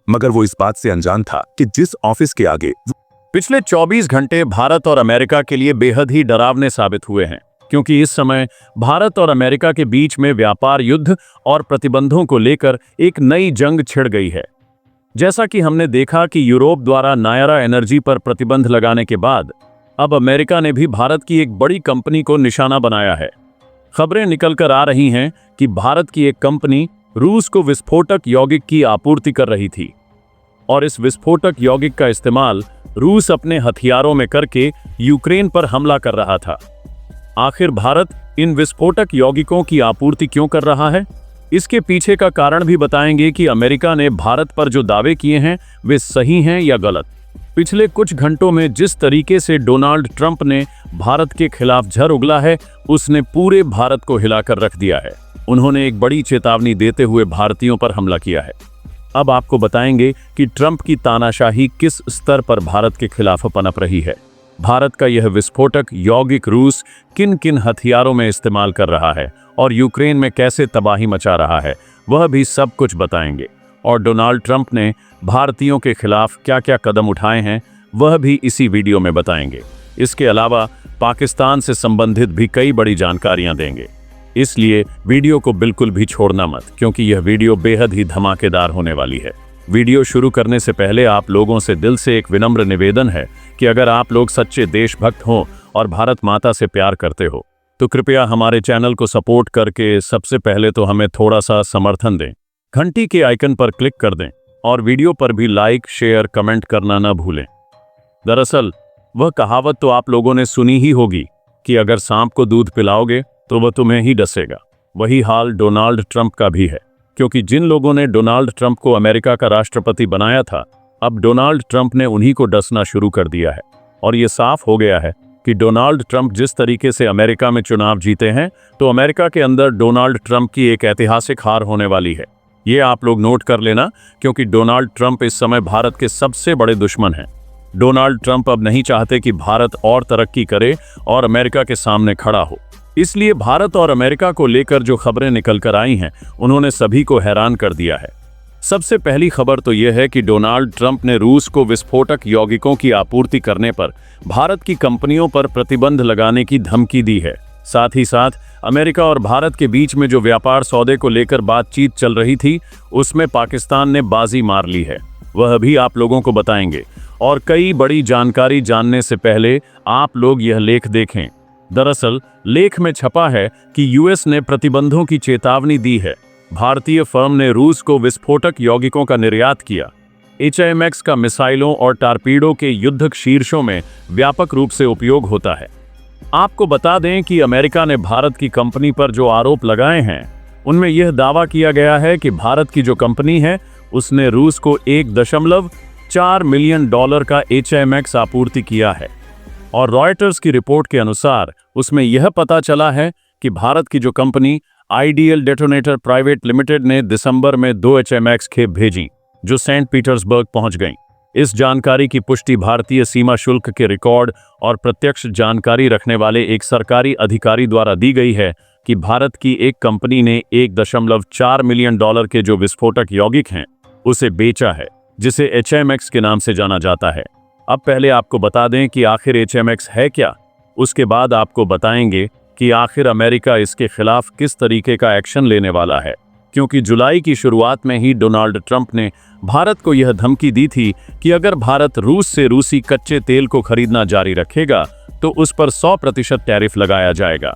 मगर वो इस बात से अनजान था कि जिस ऑफिस के आगे पिछले 24 घंटे भारत और अमेरिका के लिए बेहद ही डरावने साबित हुए हैं, क्योंकि इस समय भारत और अमेरिका के बीच में व्यापार युद्ध और प्रतिबंधों को लेकर एक नई जंग छिड़ गई है। जैसा कि हमने देखा कि यूरोप द्वारा नायरा एनर्जी पर प्रतिबंध लगाने के बाद अब अमेरिका ने भी भारत की एक बड़ी कंपनी को निशाना बनाया है। खबरें निकलकर आ रही हैं कि भारत की एक कंपनी रूस को विस्फोटक यौगिक की आपूर्ति कर रही थी और इस विस्फोटक यौगिक का इस्तेमाल रूस अपने हथियारों में करके यूक्रेन पर हमला कर रहा था। आखिर भारत इन विस्फोटक यौगिकों की आपूर्ति क्यों कर रहा है? इसके पीछे का कारण भी बताएंगे कि अमेरिका ने भारत पर जो दावे किए हैं वे सही हैं या गलत। पिछले कुछ घंटों में जिस तरीके से डोनाल्ड ट्रंप ने भारत के खिलाफ झर उगला है, उसने पूरे भारत को हिलाकर रख दिया है। उन्होंने एक बड़ी चेतावनी देते हुए भारतीयों पर हमला किया है। अब आपको बताएंगे कि ट्रंप की तानाशाही किस स्तर पर भारत के खिलाफ पनप रही है। भारत का यह विस्फोटक यौगिक रूस किन किन हथियारों में इस्तेमाल कर रहा है और यूक्रेन में कैसे तबाही मचा रहा है, वह भी सब कुछ बताएंगे। और डोनाल्ड ट्रंप ने भारतीयों के खिलाफ क्या क्या कदम उठाए हैं, वह भी इसी वीडियो में बताएंगे। इसके अलावा पाकिस्तान से संबंधित भी कई बड़ी जानकारियां देंगे, इसलिए वीडियो को बिल्कुल भी छोड़ना मत, क्योंकि यह वीडियो बेहद ही धमाकेदार होने वाली है। वीडियो शुरू करने से पहले आप लोगों से दिल से एक विनम्र निवेदन है कि अगर आप लोग सच्चे देशभक्त हों और भारत माता से प्यार करते हो तो कृपया हमारे चैनल को सपोर्ट करके सबसे पहले तो हमें थोड़ा सा समर्थन दें। घंटी के आइकन पर क्लिक कर दें और वीडियो पर भी लाइक, शेयर, कमेंट करना न भूलें। दरअसल वह कहावत तो आप लोगों ने सुनी ही होगी कि अगर सांप को दूध पिलाओगे तो वह तुम्हें ही डसेगा। वही हाल डोनाल्ड ट्रंप का भी है, क्योंकि जिन लोगों ने डोनाल्ड ट्रंप को अमेरिका का राष्ट्रपति बनाया था, अब डोनाल्ड ट्रंप ने उन्हीं को डसना शुरू कर दिया है। और ये साफ हो गया है कि डोनाल्ड ट्रंप जिस तरीके से अमेरिका में चुनाव जीते हैं, तो अमेरिका के अंदर डोनाल्ड ट्रंप की एक ऐतिहासिक हार होने वाली है। ये आप लोग नोट कर लेना, क्योंकि डोनाल्ड ट्रंप इस समय भारत के सबसे बड़े दुश्मन हैं। डोनाल्ड ट्रंप अब नहीं चाहते कि भारत और तरक्की करे और अमेरिका के सामने खड़ा हो। इसलिए भारत और अमेरिका को लेकर जो खबरें निकल कर आई हैं, उन्होंने सभी को हैरान कर दिया है। सबसे पहली खबर तो यह है कि डोनाल्ड ट्रंप ने रूस को विस्फोटक यौगिकों की आपूर्ति करने पर भारत की कंपनियों पर प्रतिबंध लगाने की धमकी दी है। साथ ही साथ अमेरिका और भारत के बीच में जो व्यापार सौदे को लेकर बातचीत चल रही थी, उसमें पाकिस्तान ने बाजी मार ली है। वह भी आप लोगों को बताएंगे। और कई बड़ी जानकारी जानने से पहले आप लोग यह लेख देखें। दरअसल लेख में छपा है कि यूएस ने प्रतिबंधों की चेतावनी दी है। भारतीय फर्म ने रूस को विस्फोटक यौगिकों का निर्यात किया। HIMARS का मिसाइलों और टारपीडो के युद्धक शीर्षों में व्यापक रूप से उपयोग होता है। आपको बता दें कि अमेरिका ने भारत की कंपनी पर जो आरोप लगाए हैं, उनमें यह दावा किया गया है कि भारत की जो कंपनी है, उसने रूस को $1.4 मिलियन का HIMARS आपूर्ति किया है। और रॉयटर्स की रिपोर्ट के अनुसार उसमें यह पता चला है कि भारत की जो company ideal detonator private limited ने दिसंबर में 2 HIMARS खेप भेजी, जो सेंट पीटर्सबर्ग पहुंच गईं। इस जानकारी की पुष्टि भारतीय सीमा शुल्क के रिकॉर्ड और प्रत्यक्ष जानकारी रखने वाले एक सरकारी अधिकारी द्वारा दी गई है कि भारत की एक कंपनी ने $1.4 मिलियन के जो विस्फोटक यौगिक हैं, उसे बेचा है, जिसे HIMARS के नाम से जाना जाता है। अब पहले आपको बता दें कि आखिर HIMARS है क्या, उसके बाद आपको बताएंगे कि आखिर अमेरिका इसके खिलाफ किस तरीके का एक्शन लेने वाला है, क्योंकि जुलाई की शुरुआत में ही डोनाल्ड ट्रंप ने भारत को यह धमकी दी थी कि अगर भारत रूस से रूसी कच्चे तेल को खरीदना जारी रखेगा तो उस पर 100% टैरिफ लगाया जाएगा।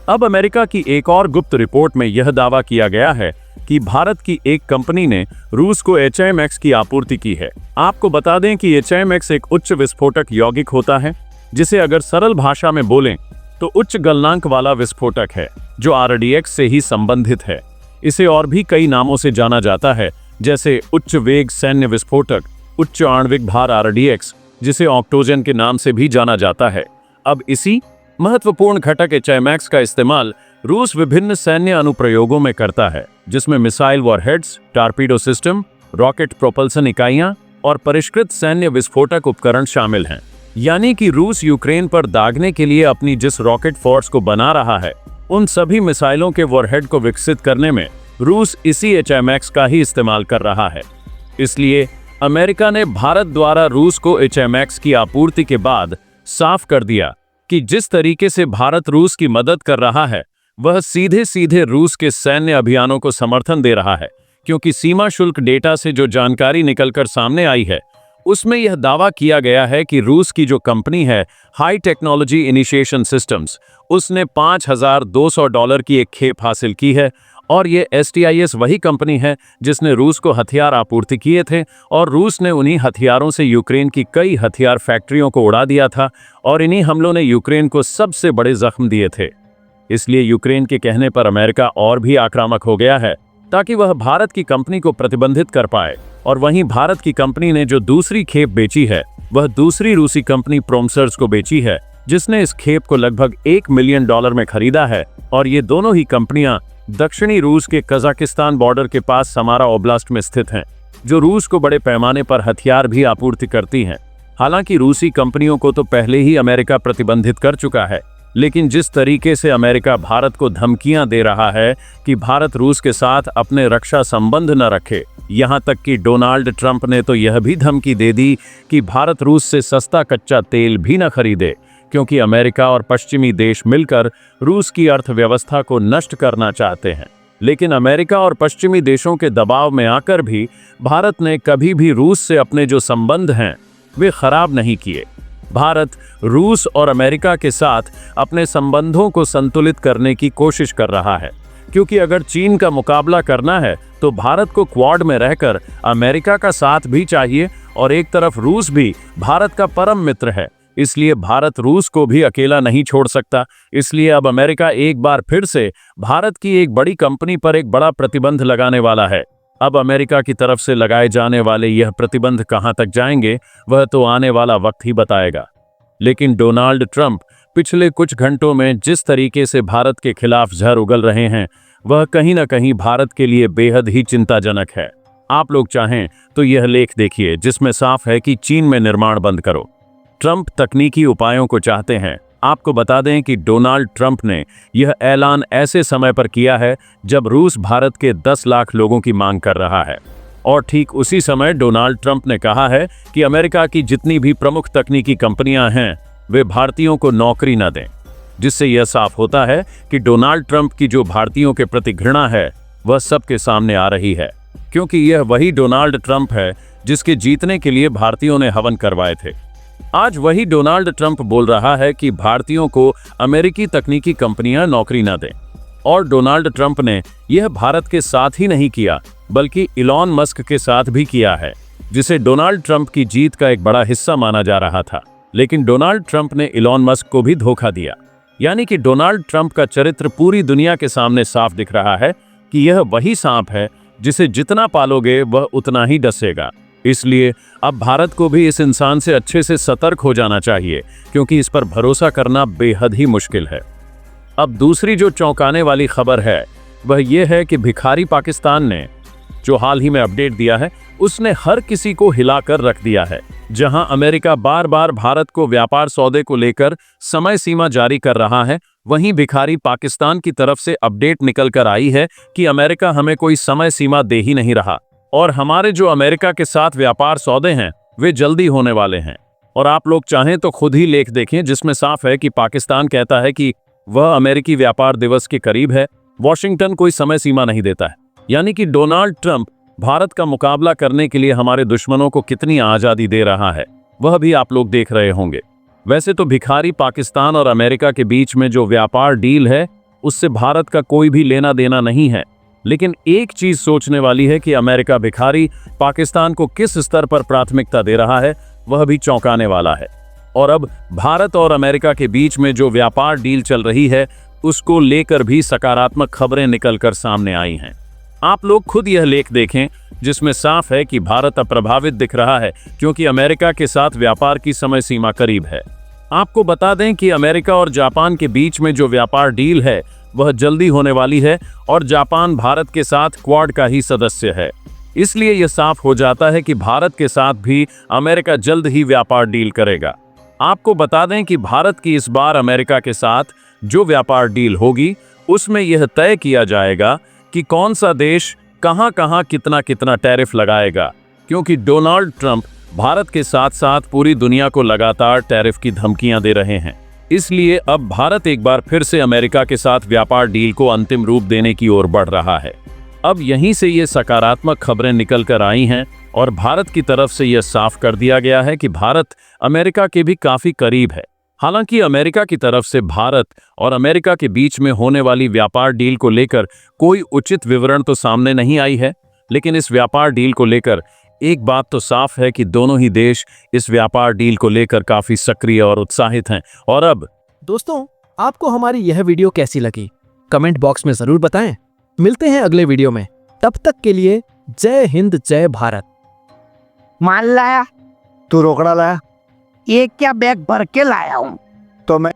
अब अमेरिका की एक और गुप्त रिपोर्ट में यह दावा किया गया है कि भारत की एक कंपनी ने रूस को HIMARS की आपूर्ति की है। आपको बता दें कि HIMARS एक उच्च विस्फोटक यौगिक होता है, जिसे अगर सरल भाषा में बोलें तो उच्च गलनांक वाला विस्फोटक है, जो RDX से ही संबंधित है। इसे और भी कई नामों से जाना जाता है, जैसे उच्च वेग सैन्य विस्फोटक, उच्च आणविक भार RDX, जिसे ऑक्टोजन के नाम से भी जाना जाता है। अब इसी महत्वपूर्ण घटक HIMARS का इस्तेमाल रूस विभिन्न सैन्य अनुप्रयोगों में करता है, जिसमें missile warheads, torpedo system, rocket propulsion इकाइयां और परिष्कृत सैन्य विस्फोटक उपकरण शामिल हैं। यानी कि रूस यूक्रेन पर दागने के लिए अपनी जिस रॉकेट फोर्स को बना रहा है, उन सभी मिसाइलों के वॉरहेड को विकसित करने में रूस इसी HIMARS का ही इस्तेमाल कर रहा है। इसलिए अमेरिका ने भारत द्वारा रूस को HMX की आपूर्ति के बाद साफ कर दिया कि जिस तरीके से भारत रूस की मदद कर रहा है वह सीधे सीधे रूस के सैन्य अभियानों को समर्थन दे रहा है, क्योंकि सीमा शुल्क डेटा से जो जानकारी निकलकर सामने आई है उसमें यह दावा किया गया है कि रूस की जो कंपनी है हाई टेक्नोलॉजी इनिशिएशन सिस्टम्स, उसने $5,200 की एक खेप हासिल की है। और ये STIS वही कंपनी है जिसने रूस को हथियार आपूर्ति किए थे और रूस ने उन्हीं हथियारों से यूक्रेन की कई हथियार फैक्ट्रियों को उड़ा दिया था और इन्हीं हमलों ने यूक्रेन को सबसे बड़े जख्म दिए थे। इसलिए यूक्रेन के कहने पर अमेरिका और भी आक्रामक हो गया है ताकि वह भारत की कंपनी को प्रतिबंधित कर पाए। और वहीं भारत की कंपनी ने जो दूसरी खेप बेची है वह दूसरी रूसी कंपनी प्रोमसर्ज को बेची है, जिसने इस खेप को लगभग $1 मिलियन में खरीदा है। और ये दोनों ही कंपनियां दक्षिणी रूस के कजाकिस्तान बॉर्डर के पास समारा ओब्लास्ट में स्थित हैं, जो रूस को बड़े पैमाने पर हथियार भी आपूर्ति करती हैं। हालांकि रूसी कंपनियों को तो पहले ही अमेरिका प्रतिबंधित कर चुका है, लेकिन जिस तरीके से अमेरिका भारत को धमकियां दे रहा है कि भारत रूस के साथ अपने रक्षा संबंध न रखे, यहां तक कि डोनाल्ड ट्रंप ने तो यह भी धमकी दे दी कि भारत रूस से सस्ता कच्चा तेल भी न खरीदे, क्योंकि अमेरिका और पश्चिमी देश मिलकर रूस की अर्थव्यवस्था को नष्ट करना चाहते हैं। लेकिन अमेरिका और पश्चिमी देशों के दबाव में आकर भी भारत ने कभी भी रूस से अपने जो संबंध हैं वे खराब नहीं किए। भारत रूस और अमेरिका के साथ अपने संबंधों को संतुलित करने की कोशिश कर रहा है, क्योंकि अगर चीन का मुकाबला करना है तो भारत को क्वाड में रहकर अमेरिका का साथ भी चाहिए और एक तरफ रूस भी भारत का परम मित्र है। इसलिए भारत रूस को भी अकेला नहीं छोड़ सकता। इसलिए अब अमेरिका एक बार फिर से भारत की एक बड़ी कंपनी पर एक बड़ा प्रतिबंध लगाने वाला है। अब अमेरिका की तरफ से लगाए जाने वाले यह प्रतिबंध कहां तक जाएंगे वह तो आने वाला वक्त ही बताएगा। लेकिन डोनाल्ड ट्रंप पिछले कुछ घंटों में जिस तरीके से भारत के खिलाफ जहर उगल रहे हैं वह कहीं ना कहीं भारत के लिए बेहद ही चिंताजनक है। आप लोग चाहें तो यह लेख देखिए जिसमें साफ है कि चीन में निर्माण बंद करो। ट्रंप तकनीकी उपायों को चाहते हैं। आपको बता दें कि डोनाल्ड ट्रंप ने यह ऐलान ऐसे समय पर किया है जब रूस भारत के 10 लाख लोगों की मांग कर रहा है। और ठीक उसी समय डोनाल्ड ट्रंप ने कहा है कि अमेरिका की जितनी भी प्रमुख तकनीकी कंपनियां हैं वे भारतीयों को नौकरी न दें, जिससे यह साफ होता है कि डोनाल्ड ट्रंप की जो भारतीयों के प्रति घृणा है वह सबके सामने आ रही है, क्योंकि यह वही डोनाल्ड ट्रंप है जिसके जीतने के लिए भारतीयों ने हवन करवाए थे। आज वही डोनाल्ड ट्रंप बोल रहा है कि भारतीयों को अमेरिकी तकनीकी कंपनियां नौकरी न दें। और डोनाल्ड ट्रंप ने यह भारत के साथ ही नहीं किया बल्कि इलॉन मस्क के साथ भी किया है, जिसे डोनाल्ड ट्रंप की जीत का एक बड़ा हिस्सा माना जा रहा था। लेकिन डोनाल्ड ट्रंप ने इलॉन मस्क को भी धोखा दिया। यानी कि डोनाल्ड ट्रंप का चरित्र पूरी दुनिया के सामने साफ दिख रहा है कि यह वही सांप है जिसे जितना पालोगे वह उतना ही डसेगा। इसलिए अब भारत को भी इस इंसान से अच्छे से सतर्क हो जाना चाहिए, क्योंकि इस पर भरोसा करना बेहद ही मुश्किल है। अब दूसरी जो चौंकाने वाली खबर है वह यह है कि भिखारी पाकिस्तान ने जो हाल ही में अपडेट दिया है उसने हर किसी को हिलाकर रख दिया है। जहां अमेरिका बार बार भारत को व्यापार सौदे को लेकर समय सीमा जारी कर रहा है, वहीं भिखारी पाकिस्तान की तरफ से अपडेट निकल कर आई है कि अमेरिका हमें कोई समय सीमा दे ही नहीं रहा और हमारे जो अमेरिका के साथ व्यापार सौदे हैं वे जल्दी होने वाले हैं। और आप लोग चाहें तो खुद ही लेख देखें जिसमें साफ है कि पाकिस्तान कहता है कि वह अमेरिकी व्यापार दिवस के करीब है, वॉशिंगटन कोई समय सीमा नहीं देता है। यानी कि डोनाल्ड ट्रंप भारत का मुकाबला करने के लिए हमारे दुश्मनों को कितनी आज़ादी दे रहा है वह भी आप लोग देख रहे होंगे। वैसे तो भिखारी पाकिस्तान और अमेरिका के बीच में जो व्यापार डील है उससे भारत का कोई भी लेना देना नहीं है, लेकिन एक चीज सोचने वाली है कि अमेरिका भिखारी पाकिस्तान को किस स्तर पर प्राथमिकता दे रहा है वह भी चौंकाने वाला है। और अब भारत और अमेरिका के बीच में जो व्यापार डील चल रही है उसको लेकर भी सकारात्मक खबरें निकलकर सामने आई हैं। आप लोग खुद यह लेख देखें जिसमें साफ है कि भारत अप्रभावित दिख रहा है क्योंकि अमेरिका के साथ व्यापार की समय सीमा करीब है। आपको बता दें कि अमेरिका और जापान के बीच में जो व्यापार डील है वह जल्दी होने वाली है और जापान भारत के साथ क्वाड का ही सदस्य है। इसलिए यह साफ हो जाता है कि भारत के साथ भी अमेरिका जल्द ही व्यापार डील करेगा। आपको बता दें कि भारत की इस बार अमेरिका के साथ जो व्यापार डील होगी उसमें यह तय किया जाएगा कि कौन सा देश कहां-कहां कितना कितना टैरिफ लगाएगा। क्योंकि डोनाल्ड ट्रंप भारत के साथ साथ पूरी दुनिया को लगातार टैरिफ की धमकियां दे रहे हैं। इसलिए अब भारत एक बार फिर से अमेरिका के साथ व्यापार डील को अंतिम रूप देने की ओर बढ़ रहा है। अब यहीं से ये सकारात्मक खबरें निकल कर आई हैं और भारत की तरफ से यह साफ कर दिया गया है कि भारत अमेरिका के भी काफी करीब है। हालांकि अमेरिका की तरफ से भारत और अमेरिका के बीच में होने वाली व्यापार डील को लेकर कोई उचित विवरण तो सामने नहीं आई है, लेकिन इस व्यापार डील को लेकर एक बात तो साफ है कि दोनों ही देश इस व्यापार डील को लेकर काफी सक्रिय और उत्साहित हैं। और अब दोस्तों, आपको हमारी यह वीडियो कैसी लगी कमेंट बॉक्स में जरूर बताएं। मिलते हैं अगले वीडियो में, तब तक के लिए जय हिंद जय भारत। माल लाया? तू रोकड़ा लाया ये क्या बैग भर के लाया हूँ। तो मैं